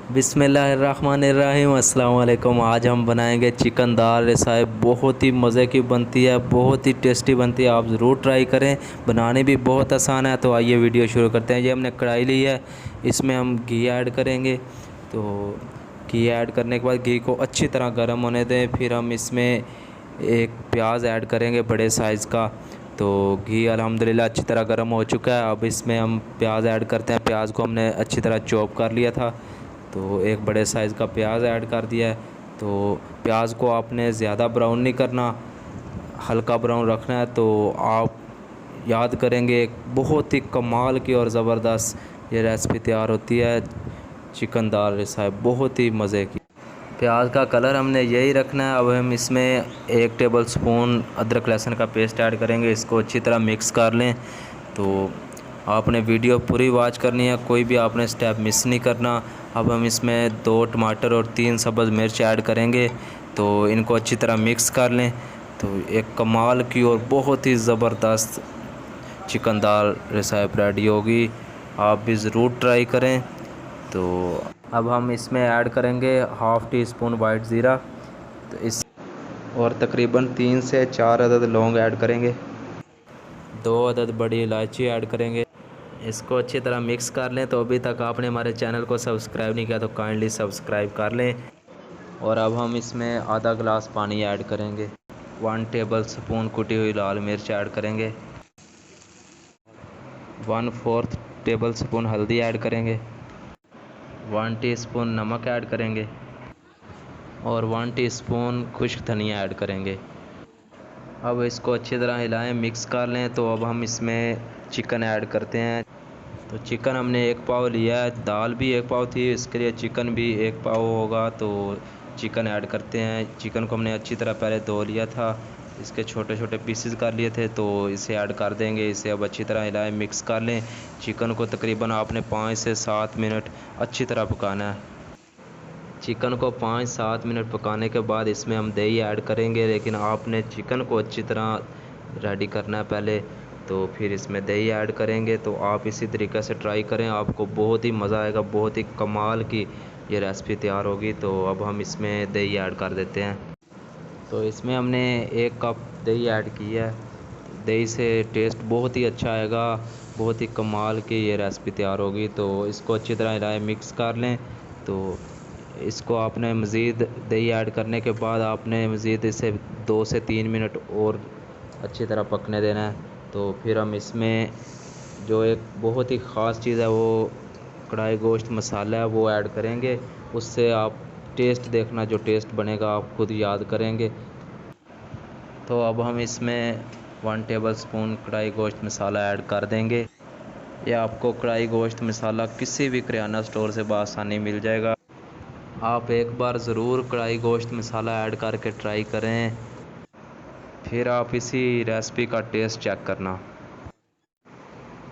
बिस्मिल्लाहिर्रहमानिर्रहीम। अस्सलाम वालेकुम। आज हम बनाएंगे चिकन दाल रसाई। बहुत ही मज़े की बनती है, बहुत ही टेस्टी बनती है। आप ज़रूर ट्राई करें, बनाने भी बहुत आसान है। तो आइए वीडियो शुरू करते हैं। ये हमने कढ़ाई ली है, इसमें हम घी ऐड करेंगे। तो घी ऐड करने के बाद घी को अच्छी तरह गर्म होने दें। फिर हम इसमें एक प्याज ऐड करेंगे बड़े साइज़ का। तो घी अल्हम्दुलिल्लाह अच्छी तरह गर्म हो चुका है। अब इसमें हम प्याज ऐड करते हैं। प्याज को हमने अच्छी तरह चॉप कर लिया था, तो एक बड़े साइज़ का प्याज ऐड कर दिया है। तो प्याज को आपने ज़्यादा ब्राउन नहीं करना, हल्का ब्राउन रखना है। तो आप याद करेंगे, एक बहुत ही कमाल की और ज़बरदस्त ये रेसिपी तैयार होती है चिकन दाल रसाई, बहुत ही मज़े की। प्याज का कलर हमने यही रखना है। अब हम इसमें 1 टेबल स्पून अदरक लहसुन का पेस्ट ऐड करेंगे। इसको अच्छी तरह मिक्स कर लें। तो आपने वीडियो पूरी वॉच करनी है, कोई भी आपने स्टेप मिस नहीं करना। अब हम इसमें 2 टमाटर और 3 सब्ज़ मिर्च ऐड करेंगे। तो इनको अच्छी तरह मिक्स कर लें। तो एक कमाल की और बहुत ही ज़बरदस्त चिकन दाल रेसिपी रेडी होगी। आप भी ज़रूर ट्राई करें। तो अब हम इसमें ऐड करेंगे हाफ़ टी स्पून वाइट ज़ीरा। तो इस और तकरीबन 3 से 4 अदद लौंग ऐड करेंगे। 2 अदद बड़ी इलायची ऐड करेंगे। इसको अच्छी तरह मिक्स कर लें। तो अभी तक आपने हमारे चैनल को सब्सक्राइब नहीं किया तो काइंडली सब्सक्राइब कर लें। और अब हम इसमें आधा गिलास पानी ऐड करेंगे। 1 टेबल स्पून कुटी हुई लाल मिर्च ऐड करेंगे। 1/4 टेबल स्पून हल्दी ऐड करेंगे। 1 टीस्पून नमक ऐड करेंगे और 1 टीस्पून खुश्क धनिया ऐड करेंगे। अब इसको अच्छी तरह हिलाएं, मिक्स कर लें। तो अब हम इसमें चिकन ऐड करते हैं। तो चिकन हमने 1 पाव लिया है, दाल भी 1 पाव थी, इसके लिए चिकन भी 1 पाव होगा। तो चिकन ऐड करते हैं। चिकन को हमने अच्छी तरह पहले धो लिया था, इसके छोटे छोटे पीसेस कर लिए थे। तो इसे ऐड कर देंगे। इसे अब अच्छी तरह हिलाएं, मिक्स कर लें। चिकन को तकरीबन आपने 5 से 7 मिनट अच्छी तरह पकाना है। चिकन को 5-7 मिनट पकाने के बाद इसमें हम दही ऐड करेंगे, लेकिन आपने चिकन को अच्छी तरह रेडी करना है पहले। तो फिर इसमें दही ऐड करेंगे। तो आप इसी तरीक़े से ट्राई करें, आपको बहुत ही मज़ा आएगा, बहुत ही कमाल की ये रेसिपी तैयार होगी। तो अब हम इसमें दही ऐड कर देते हैं। तो इसमें हमने 1 कप दही ऐड की है। दही से टेस्ट बहुत ही अच्छा आएगा, बहुत ही कमाल की ये रेसिपी तैयार होगी। तो इसको अच्छी तरह हिलाएं, मिक्स कर लें। तो इसको आपने मज़ीद दही ऐड करने के बाद आपने मज़ीद इसे 2 से 3 मिनट और अच्छी तरह पकने देना है। तो फिर हम इसमें जो एक बहुत ही ख़ास चीज़ है, वो कढ़ाई गोश्त मसाला है, वो ऐड करेंगे। उससे आप टेस्ट देखना, जो टेस्ट बनेगा आप खुद याद करेंगे। तो अब हम इसमें 1 टेबल स्पून कढ़ाई गोश्त मसाला ऐड कर देंगे। ये आपको कढ़ाई गोश्त मसाला किसी भी किराना स्टोर से बआसानी मिल जाएगा। आप एक बार ज़रूर कढ़ाई गोश्त मसाला ऐड करके ट्राई करें, फिर आप इसी रेसिपी का टेस्ट चेक करना।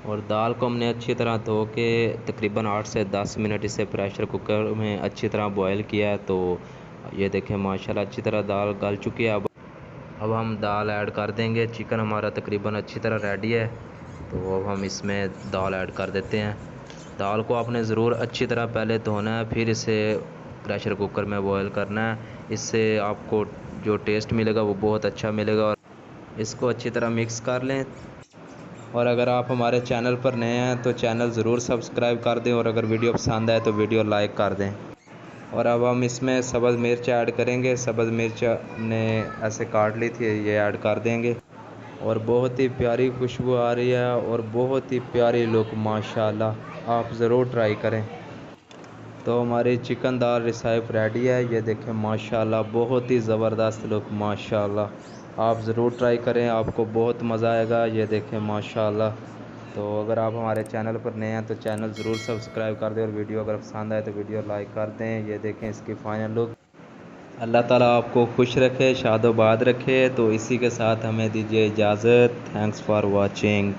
और दाल को हमने अच्छी तरह धो के तकरीबन 8 से 10 मिनट इसे प्रेशर कुकर में अच्छी तरह बॉयल किया है। तो ये देखें माशाल्लाह अच्छी तरह दाल गल चुकी है। अब हम दाल ऐड कर देंगे। चिकन हमारा तकरीबन अच्छी तरह रेडी है। तो अब हम इसमें दाल ऐड कर देते हैं। दाल को आपने ज़रूर अच्छी तरह पहले धोना है, फिर इसे प्रेशर कुकर में बॉयल करना है। इससे आपको जो टेस्ट मिलेगा वो बहुत अच्छा मिलेगा। और इसको अच्छी तरह मिक्स कर लें। और अगर आप हमारे चैनल पर नए हैं तो चैनल ज़रूर सब्सक्राइब कर दें, और अगर वीडियो पसंद आए तो वीडियो लाइक कर दें। और अब हम इसमें सब्ज़ मिर्च ऐड करेंगे। सब्ज़ मिर्च हमने ऐसे काट ली थी, ये ऐड कर देंगे। और बहुत ही प्यारी खुशबू आ रही है और बहुत ही प्यारी लुक, माशाल्लाह। आप ज़रूर ट्राई करें। तो हमारी चिकन दाल रेसिपी रेडी है। ये देखें माशाल्लाह, बहुत ही ज़बरदस्त लुक, माशाल्लाह। आप ज़रूर ट्राई करें, आपको बहुत मज़ा आएगा। ये देखें माशाल्लाह। तो अगर आप हमारे चैनल पर नए हैं तो चैनल ज़रूर सब्सक्राइब कर दें, और वीडियो अगर पसंद आए तो वीडियो लाइक कर दें। ये देखें इसकी फ़ाइनल लुक। अल्लाह ताला आपको खुश रखे, शादोबाद रखे। तो इसी के साथ हमें दीजिए इजाज़त। Thanks for watching.